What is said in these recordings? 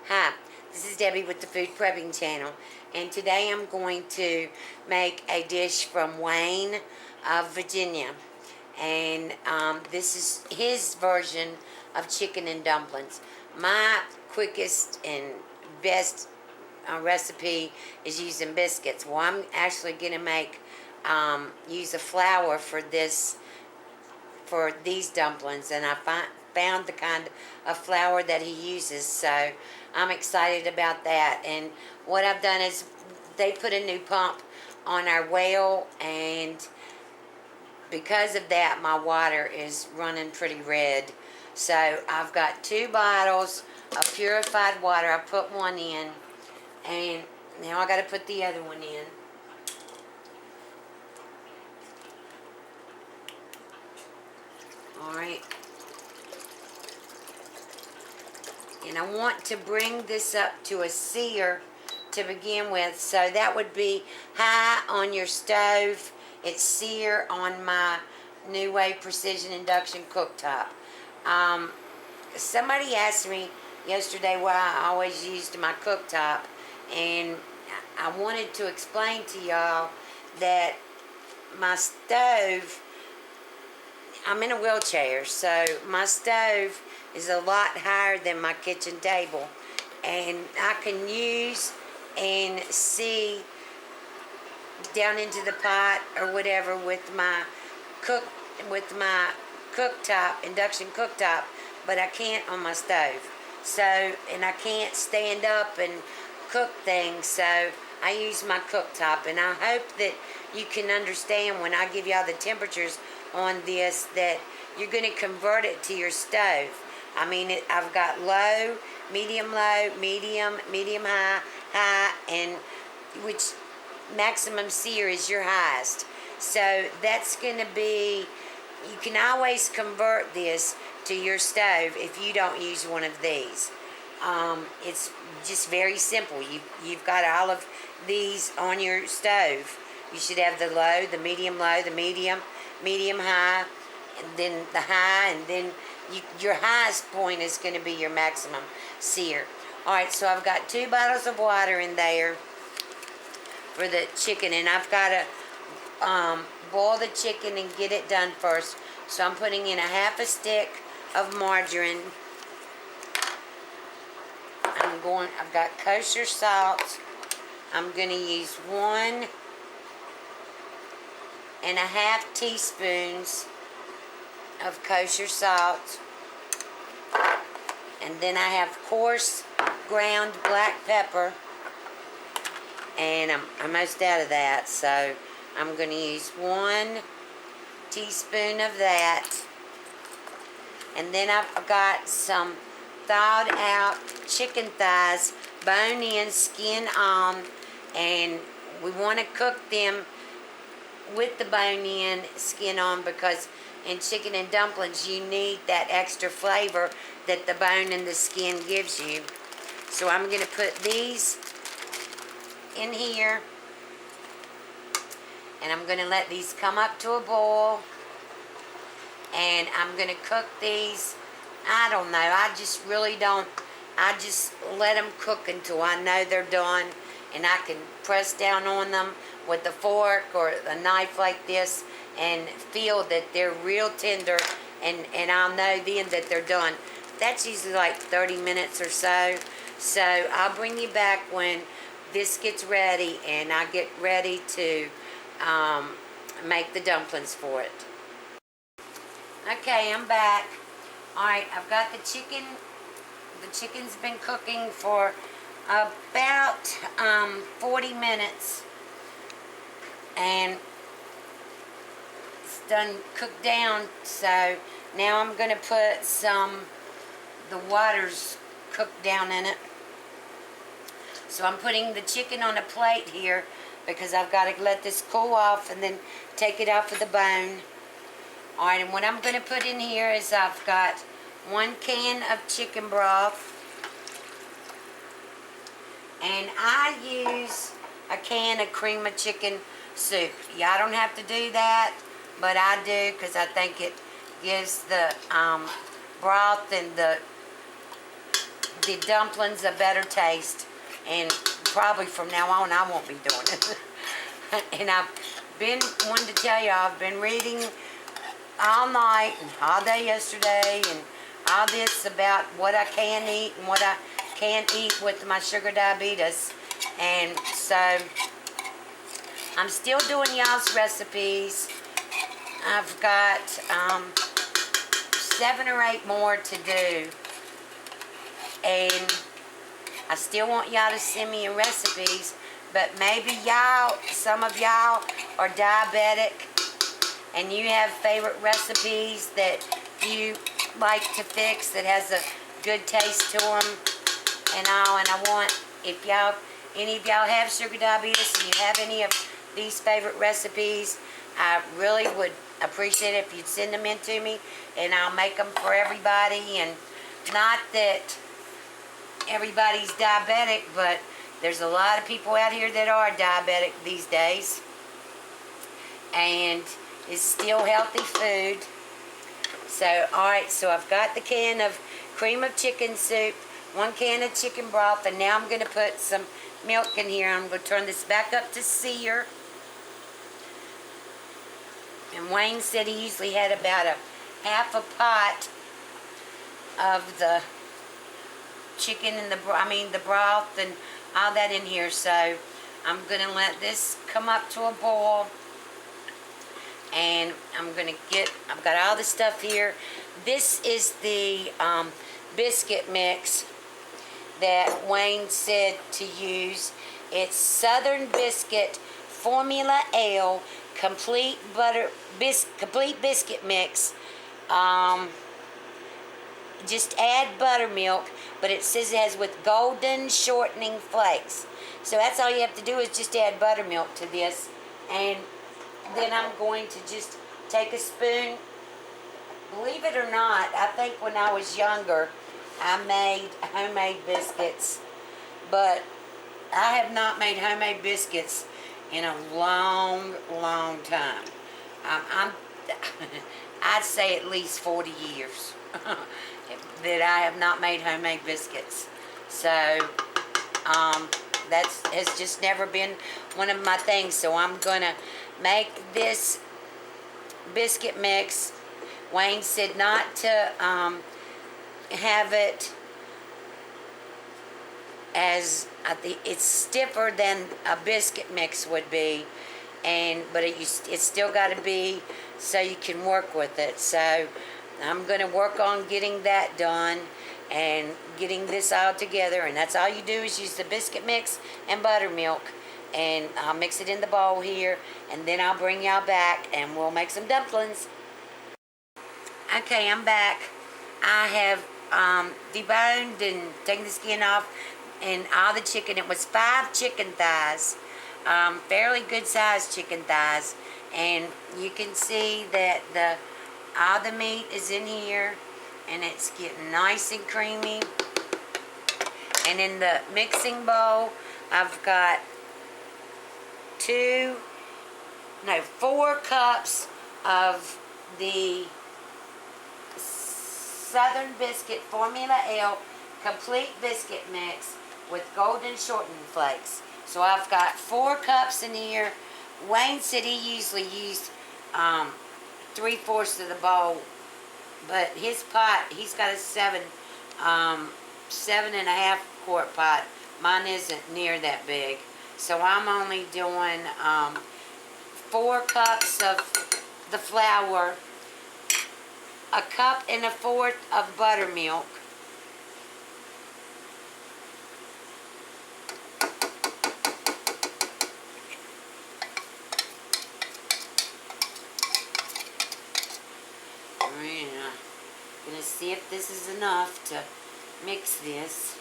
Hi, this is Debbie with the Food Prepping channel, and today I'm going to make a dish from Wayne of Virginia, and this is his version of chicken and dumplings. My quickest and best recipe is using biscuits. Well, I'm actually going to make use a flour for these dumplings, and I found the kind of flour that he uses, so I'm excited about that. And what I've done is they put a new pump on our well, and because of that my water is running pretty red. So I've got 2 bottles of purified water. I put one in, and now I got to put the other one in. Alright. And I want to bring this up to a sear to begin with. So that would be high on your stove. It's sear on my New Wave Precision Induction Cooktop. Somebody asked me yesterday why I always used my cooktop. And I wanted to explain to y'all that my stove, I'm in a wheelchair, so my stove is a lot higher than my kitchen table, and I can use and see down into the pot or whatever with my cooktop, induction cooktop, but I can't on my stove. So, and I can't stand up and cook things, so I use my cooktop. And I hope that you can understand when I give y'all the temperatures on this that you're going to convert it to your stove. I mean, I've got low, medium, high, high, and which maximum sear is your highest. So that's going to be, you can always convert this to your stove if you don't use one of these. It's just very simple. You've got all of these on your stove. You should have the low, the medium low, the medium high, and then the high, and then your highest point is going to be your maximum sear. Alright, so I've got 2 bottles of water in there for the chicken, and I've got to boil the chicken and get it done first. So I'm putting in a half a stick of margarine. I've got kosher salt. I'm going to use 1.5 teaspoons of kosher salt, and then I have coarse ground black pepper, and I'm almost out of that, so I'm going to use 1 teaspoon of that. And then I've got some thawed out chicken thighs, bone in, skin on, and we want to cook them with the bone in, skin on, because in chicken and dumplings you need that extra flavor that the bone and the skin gives you. So I'm going to put these in here, and I'm going to let these come up to a boil, and I'm going to cook these. I don't know, I just really don't, I just let them cook until I know they're done, and I can press down on them with a fork or a knife like this and feel that they're real tender, and I'll know then that they're done. That's usually like 30 minutes or so. So I'll bring you back when this gets ready and I get ready to make the dumplings for it. Okay, I'm back. Alright, I've got the chicken. The chicken's been cooking for about 40 minutes. And it's done cooked down, so now I'm going to put the water's cooked down in it. So I'm putting the chicken on a plate here because I've got to let this cool off and then take it off of the bone. Alright, and what I'm going to put in here is I've got 1 can of chicken broth, and I use a can of cream of chicken soup. Y'all don't have to do that, but I do because I think it gives the broth and the the dumplings a better taste. And probably from now on, I won't be doing it. And I've been wanting to tell you, I've been reading all night and all day yesterday and all this about what I can eat and what I can't eat with my sugar diabetes. And so I'm still doing y'all's recipes. I've got 7 or 8 more to do. And I still want y'all to send me your recipes. But maybe some of y'all are diabetic and you have favorite recipes that you like to fix that has a good taste to them and all. And I want, if any of y'all have sugar diabetes and you have any of these favorite recipes, I really would appreciate it if you'd send them in to me, and I'll make them for everybody. And not that everybody's diabetic, but there's a lot of people out here that are diabetic these days, and it's still healthy food. So, alright, so I've got the can of cream of chicken soup, 1 can of chicken broth, and now I'm going to put some milk in here. I'm going to turn this back up to sear. And Wayne said he usually had about a half a pot of the chicken and the broth and all that in here. So I'm going to let this come up to a boil. And I've got all the stuff here. This is the biscuit mix that Wayne said to use. It's Southern Biscuit Formula L complete biscuit mix. Just add buttermilk, but it says it has with golden shortening flakes. So that's all you have to do is just add buttermilk to this. And then I'm going to just take a spoon. Believe it or not, I think when I was younger, I made homemade biscuits. But I have not made homemade biscuits in a long, long time. I'd say at least 40 years that I have not made homemade biscuits. So that has just never been one of my things. So I'm gonna make this biscuit mix. Wayne said not to have it as, I think it's stiffer than a biscuit mix would be, but it's still got to be so you can work with it. So I'm going to work on getting that done and getting this all together. And that's all you do is use the biscuit mix and buttermilk. And I'll mix it in the bowl here, and then I'll bring y'all back and we'll make some dumplings. Okay, I'm back. I have deboned and taken the skin off and all the chicken. It was 5 chicken thighs, fairly good sized chicken thighs, and you can see that all the meat is in here and it's getting nice and creamy. And in the mixing bowl, I've got 4 cups of the Southern Biscuit Formula L complete biscuit mix with golden shortening flakes. So I've got 4 cups in here. Wayne said he usually used 3/4 of the bowl, but his pot, he's got a 7.5 quart pot. Mine isn't near that big. So I'm only doing 4 cups of the flour, 1.25 cups of buttermilk, gonna see if this is enough to mix this.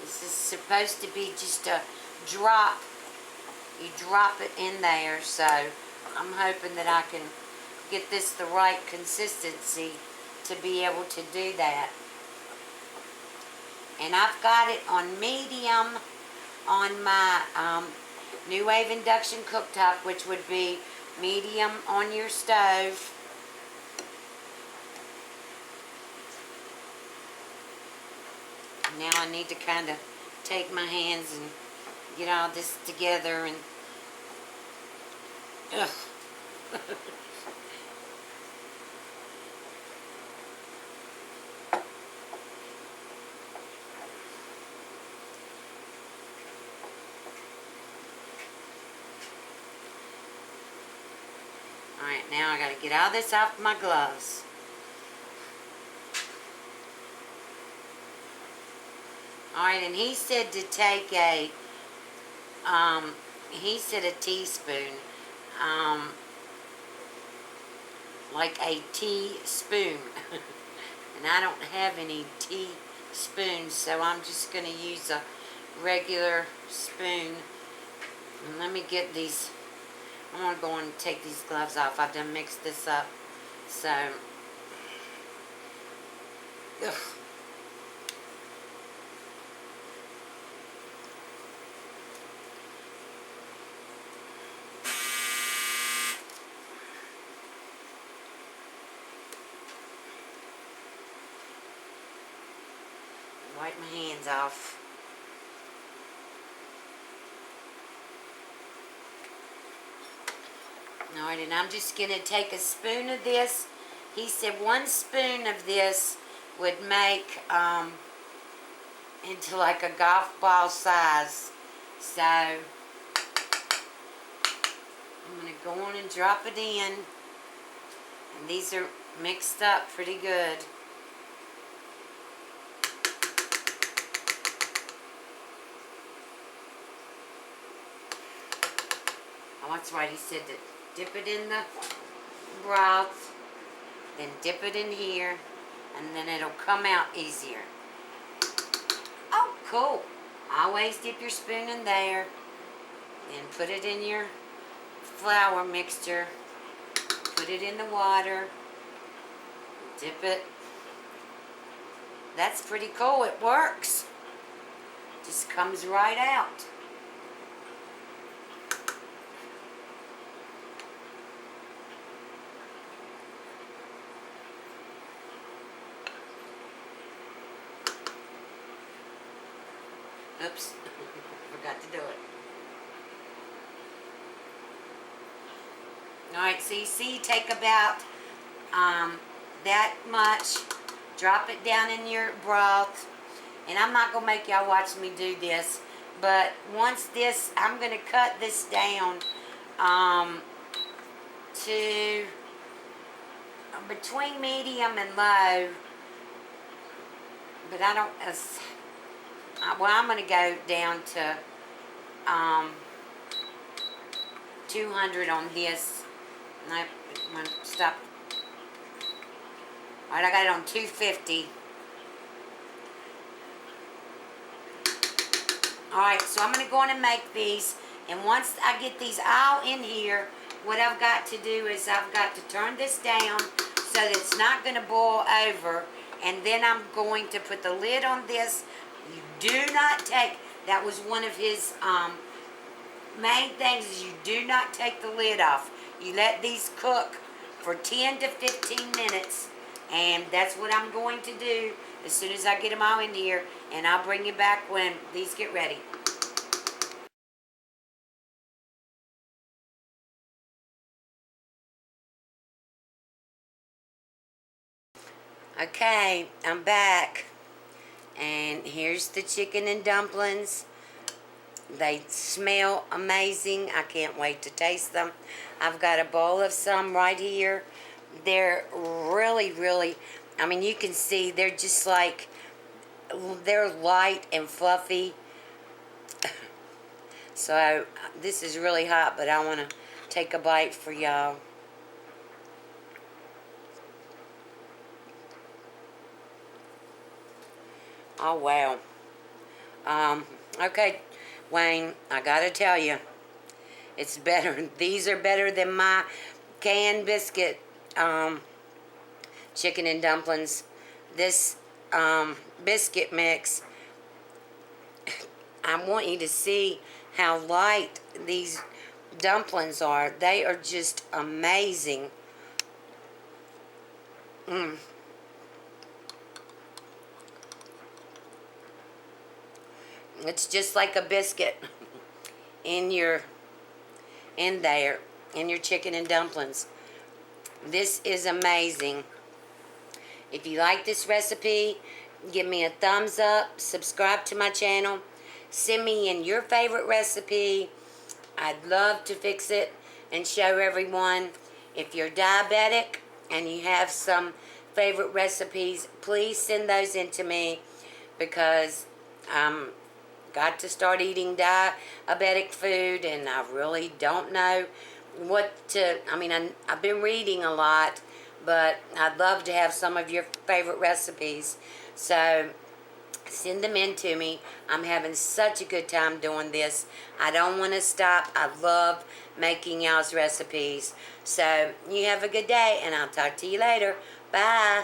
This is supposed to be just a drop. You drop it in there, so I'm hoping that I can get this the right consistency to be able to do that. And I've got it on medium on my New Wave induction cooktop, which would be medium on your stove. Now I need to kind of take my hands and get all this together and ugh. Alright, now I gotta get all this off my gloves. Alright, and he said to take a teaspoon, like a teaspoon. And I don't have any teaspoons, so I'm just going to use a regular spoon. And let me get these, I'm going to go and take these gloves off. I've done mixed this up, so, ugh. Wipe my hands off. Alright, and I'm just going to take a spoon of this. He said 1 spoon of this would make into like a golf ball size. So, I'm going to go on and drop it in. And these are mixed up pretty good. Oh, that's right, he said to dip it in the broth, then dip it in here, and then it'll come out easier. Oh, cool. Always dip your spoon in there, then put it in your flour mixture, put it in the water, dip it. That's pretty cool. It works. Just comes right out. Oops, forgot to do it. Alright, so you see, take about that much, drop it down in your broth, and I'm not going to make y'all watch me do this, but once this, I'm going to cut this down to between medium and low, but I don't, well, I'm going to go down to 200 on this. No, I'm going to stop. Alright, I got it on 250. Alright, so I'm going to go on and make these. And once I get these all in here, what I've got to do is I've got to turn this down so that it's not going to boil over. And then I'm going to put the lid on this. You do not take, that was one of his main things, is you do not take the lid off. You let these cook for 10 to 15 minutes. And that's what I'm going to do as soon as I get them all in here. And I'll bring you back when these get ready. Okay, I'm back. And here's the chicken and dumplings. They smell amazing. I can't wait to taste them. I've got a bowl of some right here. They're really, really, I mean, you can see they're just like, they're light and fluffy. So this is really hot, but I want to take a bite for y'all. Oh, wow. Okay, Wayne, I gotta tell you, it's better. These are better than my canned biscuit chicken and dumplings. This biscuit mix, I want you to see how light these dumplings are. They are just amazing. It's just like a biscuit in your chicken and dumplings. This is amazing. If you like this recipe, give me a thumbs up, subscribe to my channel, send me in your favorite recipe. I'd love to fix it and show everyone. If you're diabetic and you have some favorite recipes, please send those in to me, because got to start eating diabetic food, and I really don't know what to. I've been reading a lot, but I'd love to have some of your favorite recipes. So send them in to me. I'm having such a good time doing this. I don't want to stop. I love making y'all's recipes. So you have a good day, and I'll talk to you later. Bye.